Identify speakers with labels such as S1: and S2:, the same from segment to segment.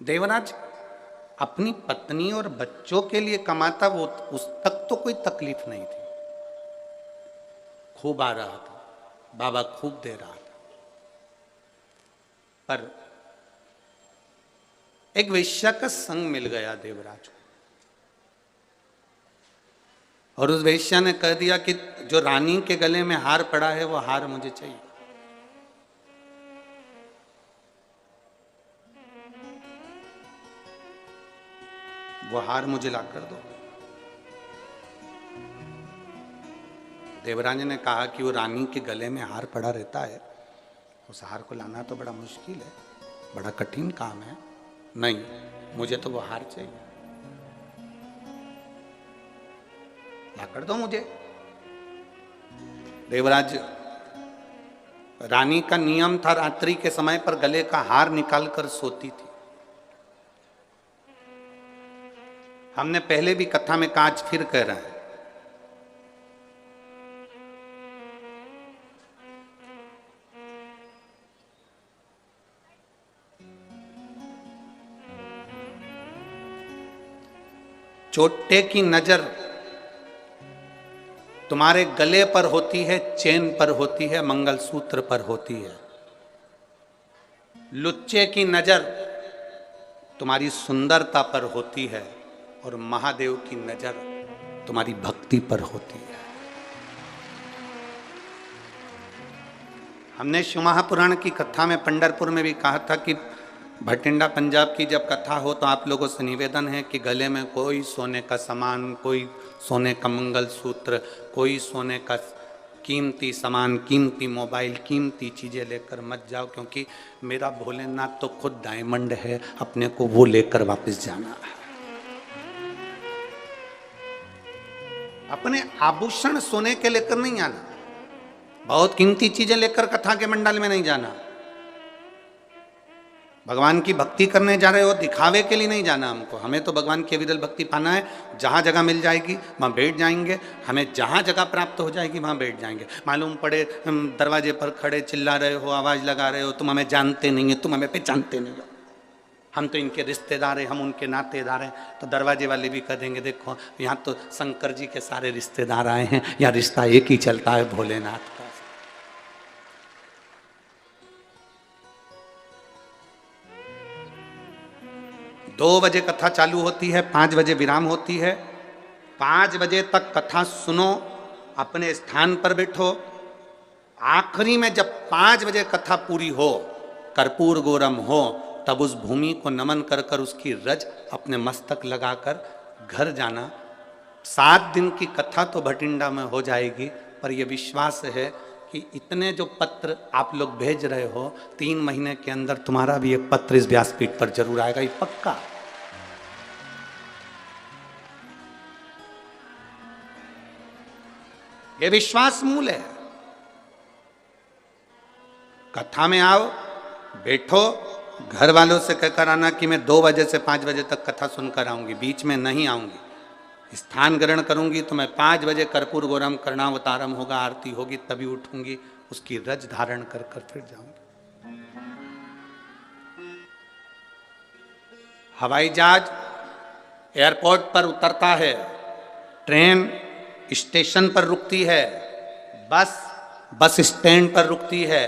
S1: देवराज अपनी पत्नी और बच्चों के लिए कमाता, वो उस तक तो कोई तकलीफ नहीं थी। खूब आ रहा था, बाबा खूब दे रहा था, पर एक वेश्या का संग मिल गया देवराज को, और उस वेश्या ने कह दिया कि जो रानी के गले में हार पड़ा है वो हार मुझे चाहिए। वो हार मुझे ला कर दो। देवराज ने कहा कि वो रानी के गले में हार पड़ा रहता है, उस हार को लाना तो बड़ा मुश्किल है, बड़ा कठिन काम है। नहीं, मुझे तो वो हार चाहिए, ला कर दो मुझे। देवराज, रानी का नियम था रात्रि के समय पर गले का हार निकालकर सोती थी। हमने पहले भी कथा में कहा, आज फिर कह रहे हैं, चोटे की नजर तुम्हारे गले पर होती है, चेन पर होती है, मंगलसूत्र पर होती है। लुच्चे की नजर तुम्हारी सुंदरता पर होती है, और महादेव की नजर तुम्हारी भक्ति पर होती है। हमने शिव महापुराण की कथा में पंढरपुर में भी कहा था कि भटिंडा पंजाब की जब कथा हो तो आप लोगों से निवेदन है कि गले में कोई सोने का सामान, कोई सोने का मंगलसूत्र, कोई सोने का कीमती सामान, कीमती मोबाइल, कीमती चीज़ें लेकर मत जाओ, क्योंकि मेरा भोलेनाथ तो खुद डायमंड है, अपने को वो लेकर वापस जाना है। अपने आभूषण सोने के लेकर नहीं आना, बहुत कीमती चीजें लेकर कथा के मंडल में नहीं जाना। भगवान की भक्ति करने जा रहे हो, दिखावे के लिए नहीं जाना हमको। हमें तो भगवान की अविरल भक्ति पाना है। जहाँ जगह मिल जाएगी वहाँ बैठ जाएंगे, हमें जहाँ जगह प्राप्त हो जाएगी वहाँ बैठ जाएंगे। मालूम पड़े दरवाजे पर खड़े चिल्ला रहे हो, आवाज़ लगा रहे हो, तुम हमें जानते नहीं है, तुम हमें पहचानते नहीं हो, हम तो इनके रिश्तेदार हैं, हम उनके नातेदार हैं, तो दरवाजे वाले भी कह देंगे देखो यहाँ तो शंकर जी के सारे रिश्तेदार आए हैं, या रिश्ता एक ही चलता है भोलेनाथ का। 2 बजे कथा चालू होती है, 5 बजे विराम होती है। 5 बजे तक कथा सुनो, अपने स्थान पर बैठो। आखिरी में जब 5 बजे कथा पूरी हो, कर्पूर गोरम हो, तब उस भूमि को नमन कर कर उसकी रज अपने मस्तक लगाकर घर जाना। 7 दिन की कथा तो भटिंडा में हो जाएगी, पर यह विश्वास है कि इतने जो पत्र आप लोग भेज रहे हो, 3 महीने के अंदर तुम्हारा भी एक पत्र इस व्यासपीठ पर जरूर आएगा, ये पक्का। ये विश्वास मूल है। कथा में आओ, बैठो, घर वालों से कहकर आना कि मैं 2 बजे से 5 बजे तक कथा सुनकर आऊंगी, बीच में नहीं आऊंगी। स्थान ग्रहण करूंगी तो मैं 5 बजे कर्पूर गौरम कर्णावतारम होगा, आरती होगी, तभी उठूंगी, उसकी रज धारण कर कर फिर जाऊंगी। हवाई जहाज एयरपोर्ट पर उतरता है, ट्रेन स्टेशन पर रुकती है, बस स्टैंड पर रुकती है,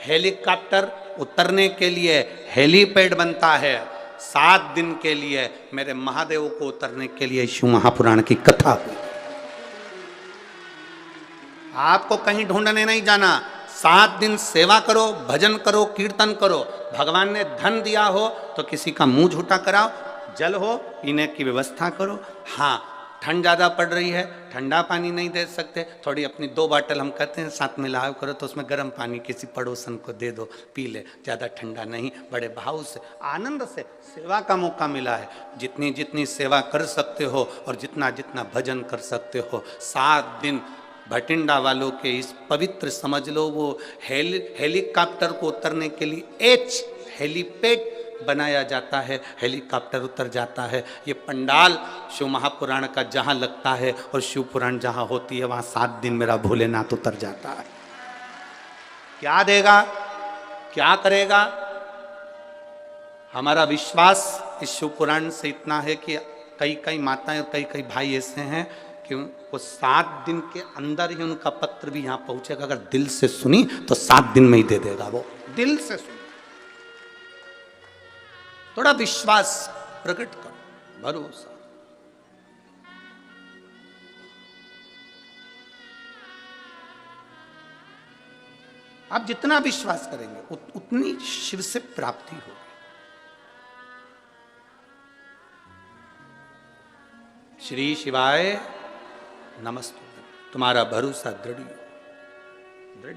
S1: हेलीकॉप्टर उतरने के लिए हेलीपैड बनता है। 7 दिन के लिए मेरे महादेव को उतरने के लिए शिव महापुराण की कथा हुई। आपको कहीं ढूंढने नहीं जाना, 7 दिन सेवा करो, भजन करो, कीर्तन करो। भगवान ने धन दिया हो तो किसी का मुंह झूठा कराओ, जल हो पीने की व्यवस्था करो। हाँ, ठंड ज़्यादा पड़ रही है, ठंडा पानी नहीं दे सकते, थोड़ी अपनी 2 बाटल हम कहते हैं साथ में लाया करो, तो उसमें गर्म पानी किसी पड़ोसन को दे दो, पी ले, ज़्यादा ठंडा नहीं। बड़े भाव से, आनंद से सेवा का मौका मिला है। जितनी जितनी सेवा कर सकते हो और जितना जितना भजन कर सकते हो, 7 दिन भटिंडा वालों के इस पवित्र, समझ लो वो हेलीकॉप्टर को उतरने के लिए हेलीपैड बनाया जाता है, हेलीकॉप्टर उतर जाता है। ये पंडाल शिव महापुराण का जहाँ लगता है और शिव पुराण जहाँ होती है, वहाँ 7 दिन मेरा भोलेनाथ उतर जाता है। क्या देगा, क्या करेगा? हमारा विश्वास इस शिव पुराण से इतना है कि कई कई माताएं और कई कई भाई ऐसे हैं कि वो 7 दिन के अंदर ही उनका पत्र भी यहाँ पहुंचेगा। अगर दिल से सुनी तो 7 दिन में ही दे देगा, वो दिल से सुनी। थोड़ा विश्वास प्रकट करो, भरोसा। आप जितना विश्वास करेंगे उतनी शिव से प्राप्ति होगी। श्री शिवाय नमस्तुभ्यं। तुम्हारा भरोसा दृढ़ हो, दृढ़।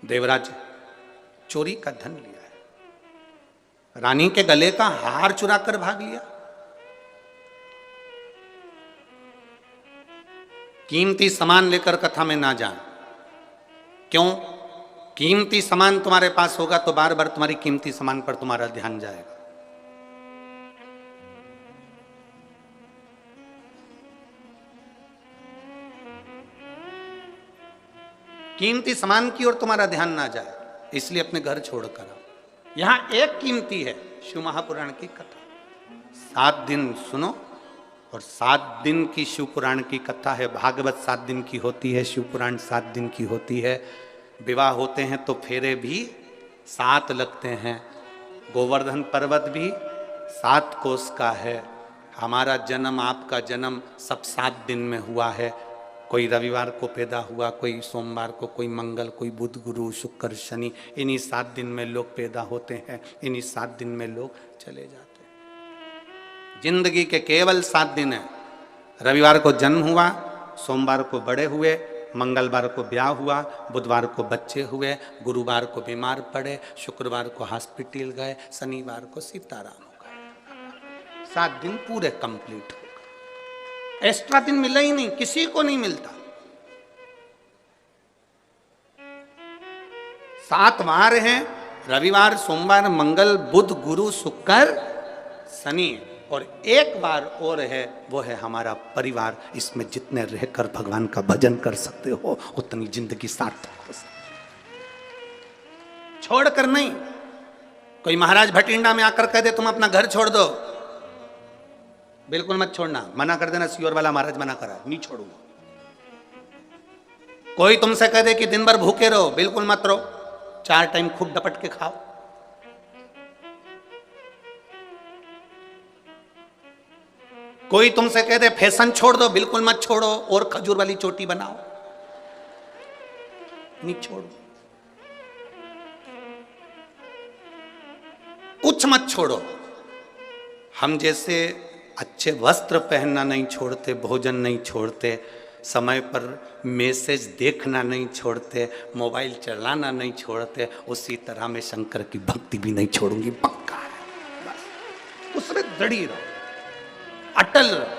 S1: देवराज चोरी का धन लिया है, रानी के गले का हार चुरा कर भाग लिया। कीमती सामान लेकर कथा में ना जान। क्यों? कीमती सामान तुम्हारे पास होगा तो बार बार तुम्हारी कीमती सामान पर तुम्हारा ध्यान जाएगा। कीमती सामान की ओर तुम्हारा ध्यान ना जाए, इसलिए अपने घर छोड़कर आओ। यहां एक कीमती है, शिव महापुराण की कथा। 7 दिन सुनो, और 7 दिन की शिव पुराण की कथा है। भागवत 7 दिन की होती है, शिव पुराण 7 दिन की होती है। विवाह होते हैं तो फेरे भी 7 लगते हैं। गोवर्धन पर्वत भी 7 कोस का है। हमारा जन्म, आपका जन्म सब 7 दिन में हुआ है। कोई रविवार को पैदा हुआ, कोई सोमवार को, कोई मंगल, कोई बुध, गुरु, शुक्र, शनि। इन्हीं 7 दिन में लोग पैदा होते हैं, इन्हीं 7 दिन में लोग चले जाते हैं। जिंदगी के केवल 7 दिन है। रविवार को जन्म हुआ, सोमवार को बड़े हुए, मंगलवार को ब्याह हुआ, बुधवार को बच्चे हुए, गुरुवार को बीमार पड़े, शुक्रवार को हॉस्पिटल गए, शनिवार को सीताराम हो गए। 7 दिन पूरे कंप्लीट हो। एक्स्ट्रा दिन मिला ही नहीं, किसी को नहीं मिलता। 7 वार हैं, रविवार, सोमवार, मंगल, बुध, गुरु, शुक्र, शनि, और एक बार और है, वो है हमारा परिवार। इसमें जितने रहकर भगवान का भजन कर सकते हो उतनी जिंदगी सार्थक हो सकती। छोड़कर नहीं। कोई महाराज भटिंडा में आकर कह दे तुम अपना घर छोड़ दो, बिल्कुल मत छोड़ना। मना कर देना, सियोर वाला महाराज मना करा, नहीं छोड़ूंगा। कोई तुमसे कह दे कि दिन भर भूखे रहो, बिल्कुल मत रहो। 4 टाइम खूब डपट के खाओ। कोई तुमसे कह दे फैशन छोड़ दो, बिल्कुल मत छोड़ो, और खजूर वाली चोटी बनाओ, नहीं छोड़ो। कुछ मत छोड़ो। हम जैसे अच्छे वस्त्र पहनना नहीं छोड़ते, भोजन नहीं छोड़ते, समय पर मैसेज देखना नहीं छोड़ते, मोबाइल चलाना नहीं छोड़ते, उसी तरह मैं शंकर की भक्ति भी नहीं छोड़ूंगी। पक्का है, बस उसमें दृढ़ रहो, अटल रहो।